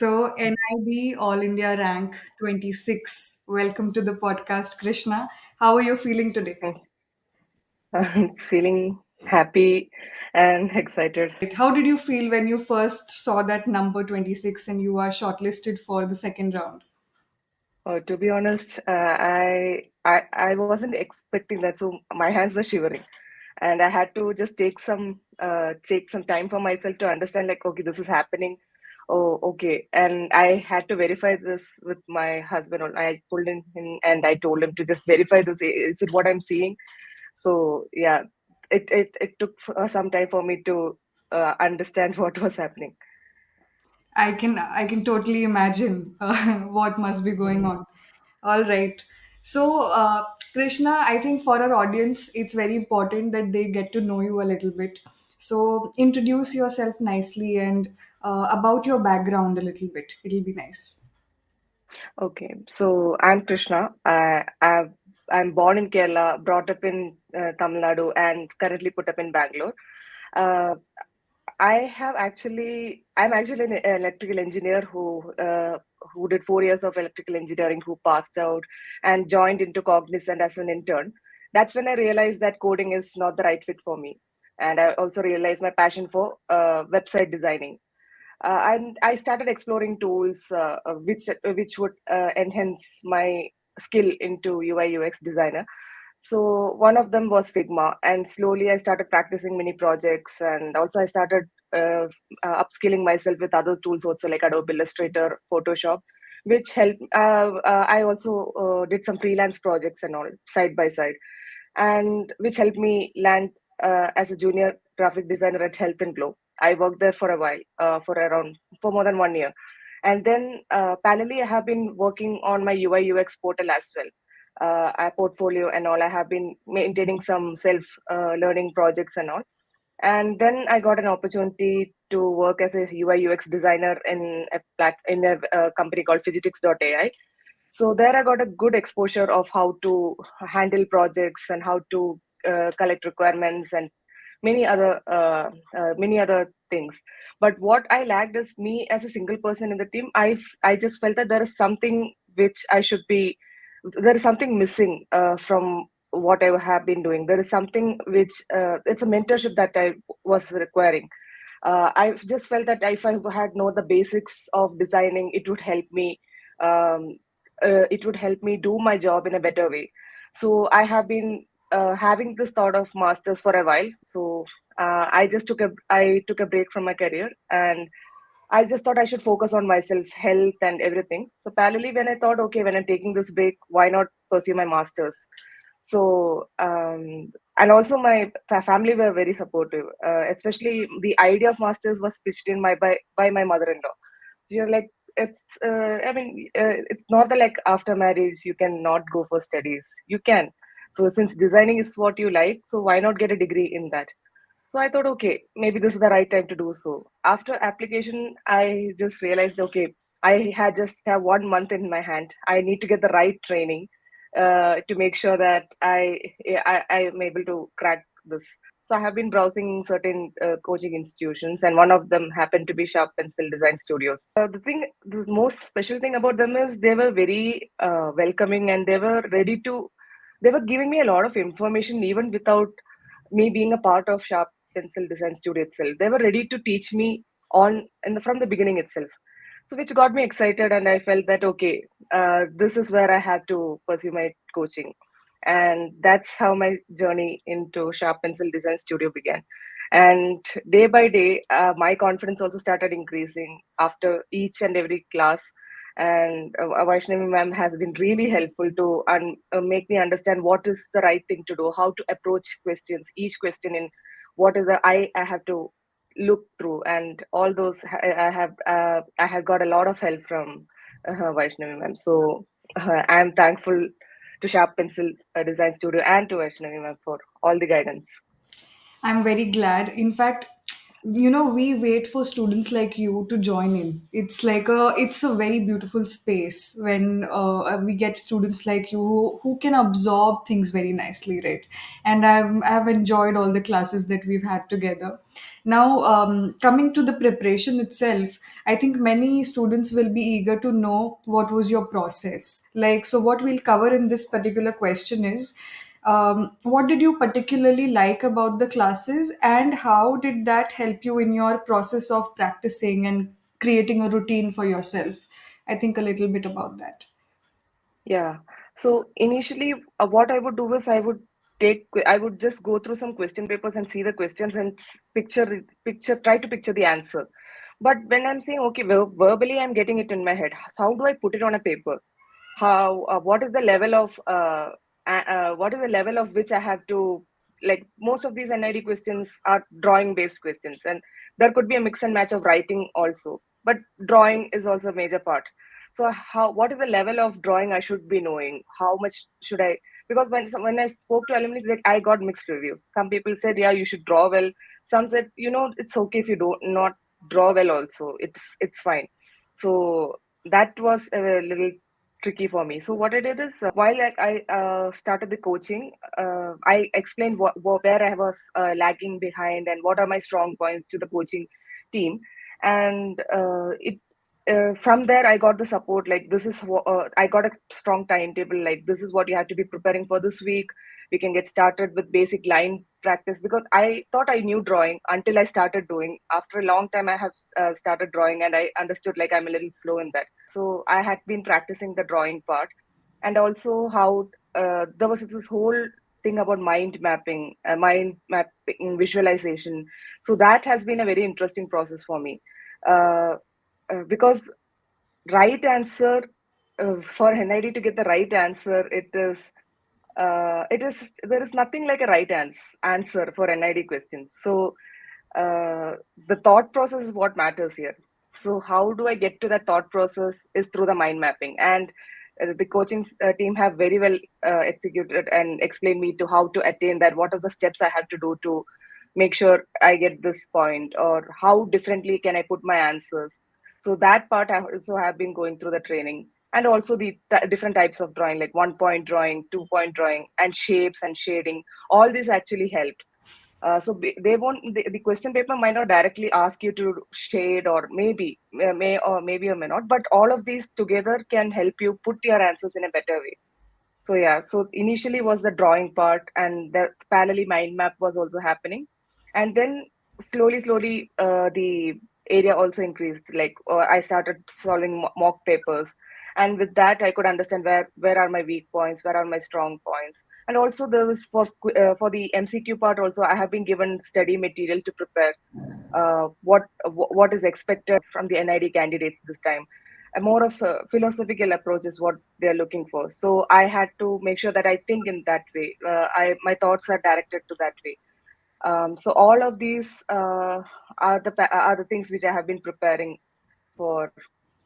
So, NID All India Rank 26. Welcome to the podcast, Krishna. How are you feeling today? I'm feeling happy and excited. How did you feel when you first saw that number 26 and you are shortlisted for the second round? To be honest, I wasn't expecting that, so my hands were shivering, and I had to just take some time for myself to understand, like, okay, this is happening. Oh, okay, and I had to verify this with my husband. I pulled in and I told him to just verify this. Is it what I'm seeing? So yeah, it took some time for me to understand what was happening. I can totally imagine what must be going Mhm. on. All right. So, Krishna, I think for our audience, it's very important that they get to know you a little bit. So, introduce yourself nicely and about your background a little bit. It'll be nice. Okay, so I'm Krishna. I'm born in Kerala, brought up in Tamil Nadu, and currently put up in Bangalore. Uh, I'm actually an electrical engineer who did 4 years of electrical engineering, who passed out and joined into Cognizant as an intern. That's when I realized that coding is not the right fit for me, and I also realized my passion for website designing. And I started exploring tools which would enhance my skill into UI UX designer. So one of them was Figma, and slowly I started practicing many projects, and also I started upskilling myself with other tools also like Adobe Illustrator, Photoshop, which helped. I also did some freelance projects and all side by side, and which helped me land as a junior graphic designer at Health and Glow. I worked there for a while, for more than 1 year, and then parallelly I have been working on my UI UX portal as well, a portfolio and all. I have been maintaining some self learning projects and all. And then I got an opportunity to work as a UI UX designer in a company called Fidgetix.ai. So there I got a good exposure of how to handle projects and how to collect requirements and many other things. But what I lacked is me as a single person in the team. I just felt that there is something which I should be. There is something missing from what I have been doing. There is something which it's a mentorship that I was requiring. I just felt that if I had know the basics of designing, um, it would help me do my job in a better way. So I have been having this thought of masters for a while. So I took a break from my career, and I just thought I should focus on myself, health, and everything. So parallelly, when I thought, okay, when I'm taking this break, why not pursue my masters? So and also my family were very supportive. Especially the idea of masters was pitched in by my mother-in-law. You're like, it's not that like after marriage you can not go for studies. You can. So since designing is what you like, so why not get a degree in that? So I thought, okay, maybe this is the right time to do so. After application, I just realized, okay, I had just have 1 month in my hand. I need to get the right training to make sure that I am able to crack this. So I have been browsing certain coaching institutions, and one of them happened to be Sharp Pencil Design Studios. The most special thing about them is they were very welcoming, and they were ready to. They were giving me a lot of information even without me being a part of Sharp Pencil Design Studio itself. They were ready to teach me from the beginning itself. So which got me excited, and I felt that okay, this is where I have to pursue my coaching, and that's how my journey into Sharp Pencil Design Studio began. And day by day, my confidence also started increasing after each and every class. And Vaishnavi ma'am has been really helpful to make me understand what is the right thing to do, how to approach questions, each question in what is the I have to look through, and all those I have got a lot of help from Vaishnavi ma'am. So I'm thankful to Sharp Pencil Design Studio and to Vaishnavi ma'am for all the guidance. I'm very glad. In fact, We wait for students like you to join in. It's a very beautiful space when we get students like you who can absorb things very nicely, right? And I've enjoyed all the classes that we've had together. Now, coming to the preparation itself, I think many students will be eager to know what was your process like. So what we'll cover in this particular question is, what did you particularly like about the classes, and how did that help you in your process of practicing and creating a routine for yourself? I think a little bit about that. Yeah. So initially, what I would do is I would just go through some question papers and see the questions and try to picture the answer. But when I'm saying, okay, verbally, I'm getting it in my head. How do I put it on a paper? How what is the level of what is the level of which I have to, like, most of these NID questions are drawing based questions, and there could be a mix and match of writing also, but drawing is also a major part. So how, what is the level of drawing I should be knowing? How much should I, because when I spoke to alumni, like, I got mixed reviews. Some people said, yeah, you should draw well. Some said, it's okay if you don't not draw well also, it's fine. So that was a little tricky for me. So what I did is, while I started the coaching, I explained where I was lagging behind and what are my strong points to the coaching team, and it from there I got the support. Like, I got a strong timetable. Like, this is what you have to be preparing for this week. We can get started with basic line practice, because I thought I knew drawing until I started doing. After a long time, I have started drawing, and I understood, like, I'm a little slow in that. So I had been practicing the drawing part, and also how there was this whole thing about mind mapping visualization. So that has been a very interesting process for me, uh, because right answer, for NID to get the right answer, it is there is nothing like a right answer for NID questions. So the thought process is what matters here. So how do I get to that thought process is through the mind mapping, and the coaching team have very well executed and explained me to how to attain that. What are the steps I have to do to make sure I get this point, or how differently can I put my answers. So that part I also have been going through the training, and also the different types of drawing, like 1 point drawing, 2 point drawing, and shapes and shading. All this actually helped. They won't. The question paper might not directly ask you to shade, or maybe or may not. But all of these together can help you put your answers in a better way. So yeah. So initially was the drawing part, and the parallel mind map was also happening, and then slowly, the area also increased. Like, I started solving mock papers, and with that, I could understand where are my weak points, where are my strong points. And also there was for the MCQ part also, I have been given study material to prepare. What is expected from the NID candidates this time. A more of a philosophical approach is what they're looking for. So I had to make sure that I think in that way. My thoughts are directed to that way. So all of these are the things which I have been preparing for,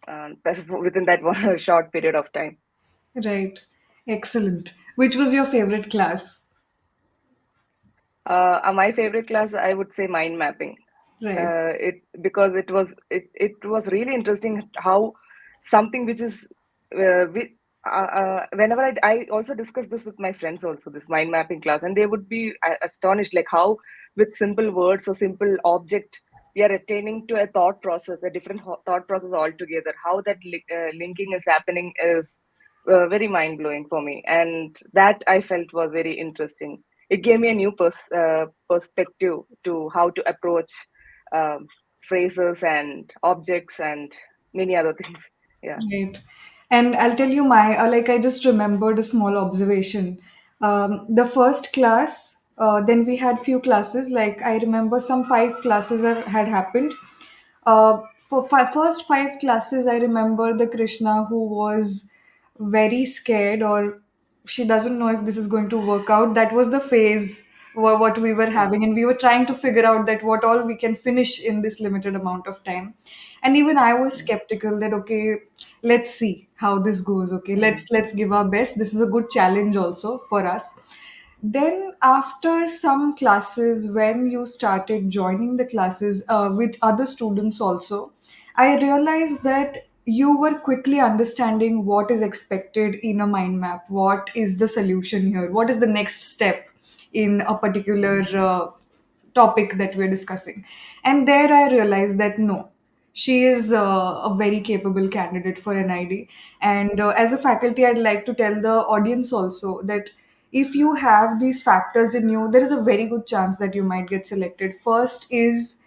within that one short period of time. Right. Excellent. Which was your favorite class? My favorite class, I would say, mind mapping. Right. It because it was really interesting how something which is whenever I also discuss this with my friends also, this mind mapping class, and they would be astonished, like, how with simple words or simple object we are attaining to a thought process, a different thought process altogether. How that linking is happening is very mind blowing for me, and that I felt was very interesting. It gave me a new perspective to how to approach um, phrases and objects and many other things. Yeah. Right. And I'll tell you like, I just remembered a small observation. The first class, then we had few classes, like I remember some five classes had happened. For first five classes, I remember the Krishna who was very scared, or she doesn't know if this is going to work out. That was the phase what we were having, and we were trying to figure out that what all we can finish in this limited amount of time. And even I was skeptical that, okay, let's see how this goes. Okay, Mm. let's give our best. This is a good challenge also for us. Then, after some classes, when you started joining the classes with other students also, I realized that you were quickly understanding what is expected in a mind map, what is the solution here, what is the next step in a particular topic that we're discussing. And there I realized that no, she is a very capable candidate for NID. And as a faculty, I'd like to tell the audience also that if you have these factors in you, there is a very good chance that you might get selected. First is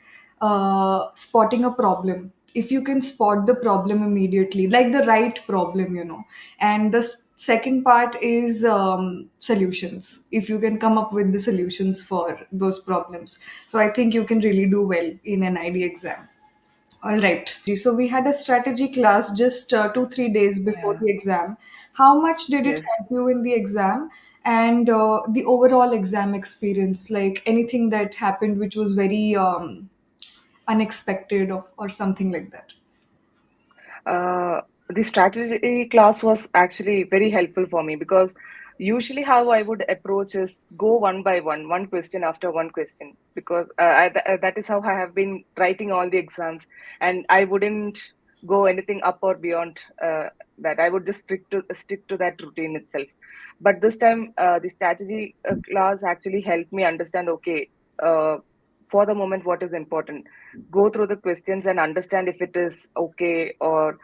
spotting a problem. If you can spot the problem immediately, like the right problem, and the second part is solutions. If you can come up with the solutions for those problems, so I think you can really do well in an ID exam. All right. So we had a strategy class just 2 3 days before Yeah. the exam. How much did it Yes. help you in the exam, and the overall exam experience? Like anything that happened which was very unexpected, or something like that. uh, the strategy class was actually very helpful for me because usually how I would approach is go one by one question after one question, because that is how I have been writing all the exams, and I wouldn't go anything up or beyond that. I would just stick to that routine itself. But this time, the strategy class actually helped me understand. Okay, for the moment, what is important? Go through the questions and understand if it is okay, or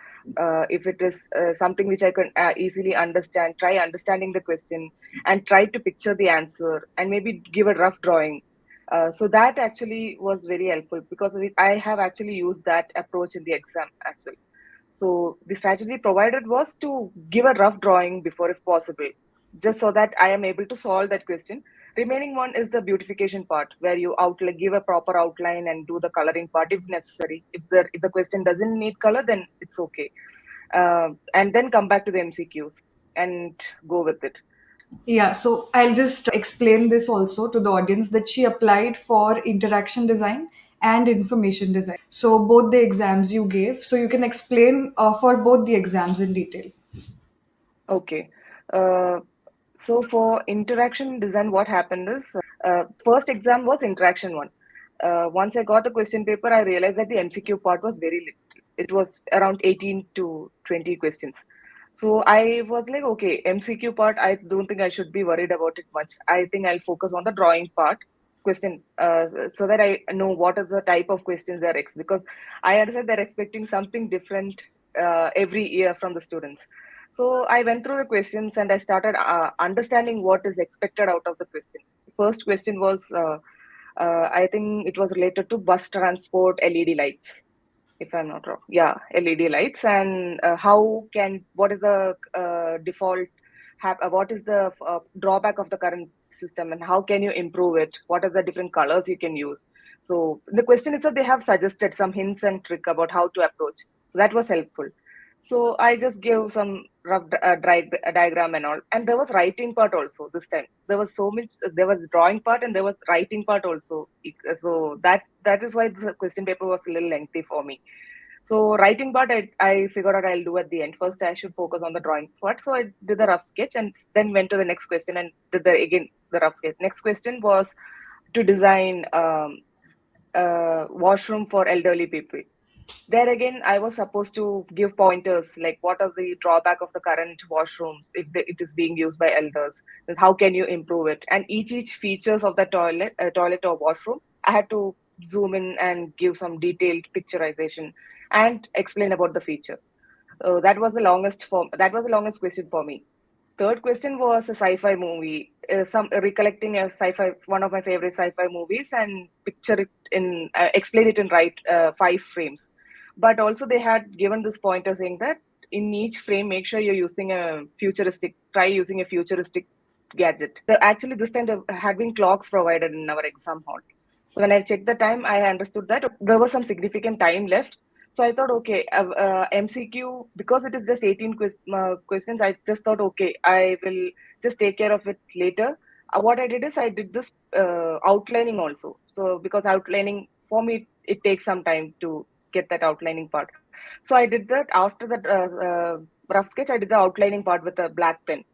if it is something which I can easily understand. Try understanding the question and try to picture the answer and maybe give a rough drawing. So that actually was very helpful because I have actually used that approach in the exam as well. So the strategy provided was to give a rough drawing before, if possible, just so that I am able to solve that question. Remaining one is the beautification part, where you give a proper outline and do the coloring part if necessary. If the question doesn't need color, then it's okay. And then come back to the MCQs and go with it. Yeah, so I'll just explain this also to the audience that she applied for interaction design and information design. So both the exams you gave, so you can explain for both the exams in detail. Okay. Uh, so for interaction design, what happened is first exam was interaction one. Once I got the question paper, I realized that the MCQ part was very little. It was around 18 to 20 questions. So I was like, okay, MCQ part, I don't think I should be worried about it much. I think I'll focus on the drawing part question, so that I know what is the type of questions because I understand they're expecting something different every year from the students. So I went through the questions and I started understanding what is expected out of the question. First question was, I think it was related to bus transport LED lights, if I'm not wrong. Yeah, LED lights, and what is the default, what is the drawback of the current system, and how can you improve it? What are the different colors you can use? So the question itself, they have suggested some hints and trick about how to approach. So that was helpful. So I just gave some rough diagram and all, and there was writing part also this time. There was so much. There was drawing part and there was writing part also. So that is why the question paper was a little lengthy for me. So writing part, I figured out I'll do at the end. First, I should focus on the drawing part. So I did the rough sketch and then went to the next question and did the rough sketch. Next question was to design washroom for elderly people. There again, I was supposed to give pointers like what are the drawback of the current washrooms if it is being used by elders, and how can you improve it, and each features of the toilet or washroom, I had to zoom in and give some detailed picturization and explain about the feature. That was the longest question for me. Third question was a sci-fi movie. Some recollecting a sci-fi, one of my favorite sci-fi movies, and picture it explain it in right 5 frames. But also they had given this pointer saying that in each frame, make sure you're using try using a futuristic gadget. Actually, this time there had been clocks provided in our exam hall. So when I checked the time, I understood that there was some significant time left. So I thought, okay, MCQ, because it is just 18 questions, I just thought, okay, I will just take care of it later. What I did is I did this outlining also. So because outlining, for me, it takes some time to get that outlining part. So I did that after that rough sketch, I did the outlining part with a black pen.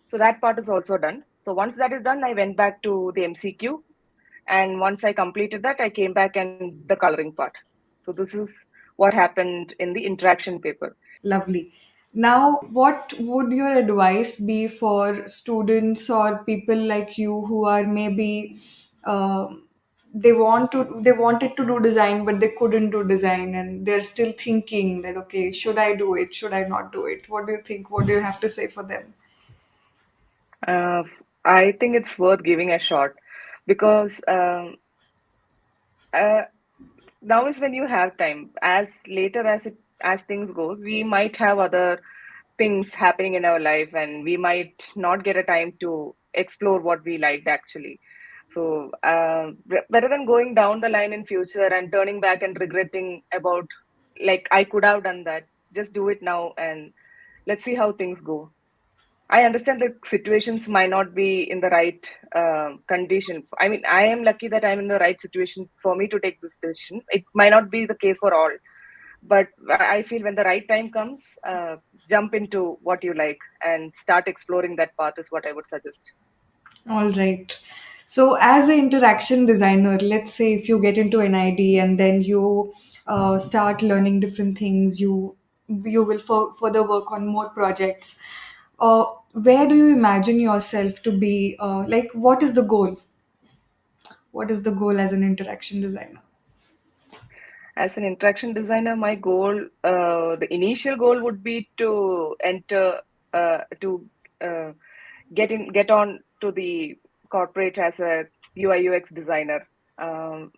So that part is also done. So once that is done, I went back to the MCQ, and once I completed that, I came back and the coloring part. So this is what happened in the interaction paper. Lovely. Now, what would your advice be for students or people like you who are maybe they wanted to do design but they couldn't do design and they're still thinking that okay, should I do it? Should I not do it? What do you think? What do you have to say for them? Uh, I think it's worth giving a shot because uh, now is when you have time. As later as things goes, we might have other things happening in our life, and we might not get a time to explore what we liked actually. So rather than going down the line in future and turning back and regretting about, like, I could have done that, just do it now and let's see how things go. I understand that situations might not be in the right condition. I mean, I am lucky that I'm in the right situation for me to take this decision. It might not be the case for all, but I feel when the right time comes, jump into what you like and start exploring that path is what I would suggest. All right. So, as an interaction designer, let's say if you get into NID and then you start learning different things, you will further work on more projects. Where do you imagine yourself to be? Like, what is the goal? What is the goal as an interaction designer? As an interaction designer, my goal, the initial goal would be to enter, to uh, get on to the corporate as a UI UX designer. Um,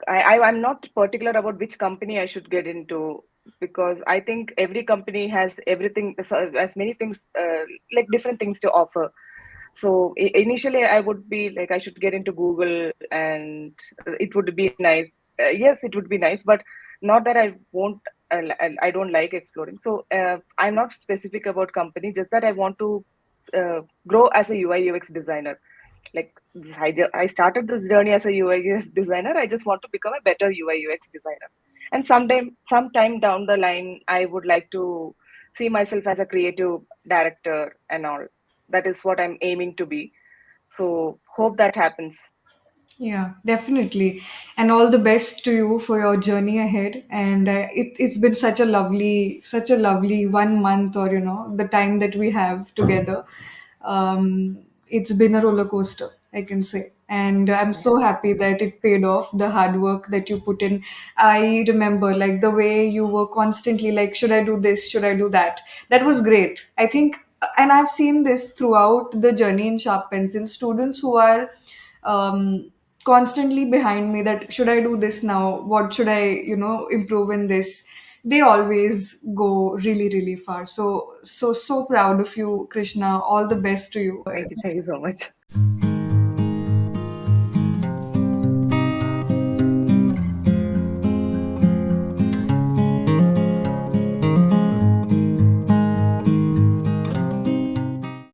I'm not particular about which company I should get into because I think every company has everything, as many things, like different things to offer. So initially, I would be like, I should get into Google, and it would be nice. Yes, it would be nice, but not that I won't. I don't like exploring. So I'm not specific about company. Just that I want to grow as a UI UX designer. Like I started this journey as a UI UX designer. I just want to become a better UI UX designer. And sometime down the line, I would like to see myself as a creative director and all. That is what I'm aiming to be. So hope that happens. Yeah, definitely. And all the best to you for your journey ahead. And it's been such a lovely 1 month or, the time that we have together. It's been a roller coaster, I can say. And I'm so happy that it paid off the hard work that you put in. I remember like the way you were constantly like, should I do this? Should I do that? That was great. I think, and I've seen this throughout the journey in Sharp Pencil, students who are constantly behind me that should I do this now? What should I, improve in this? They always go really, really far. So proud of you, Krishna. All the best to you. Thank you so much.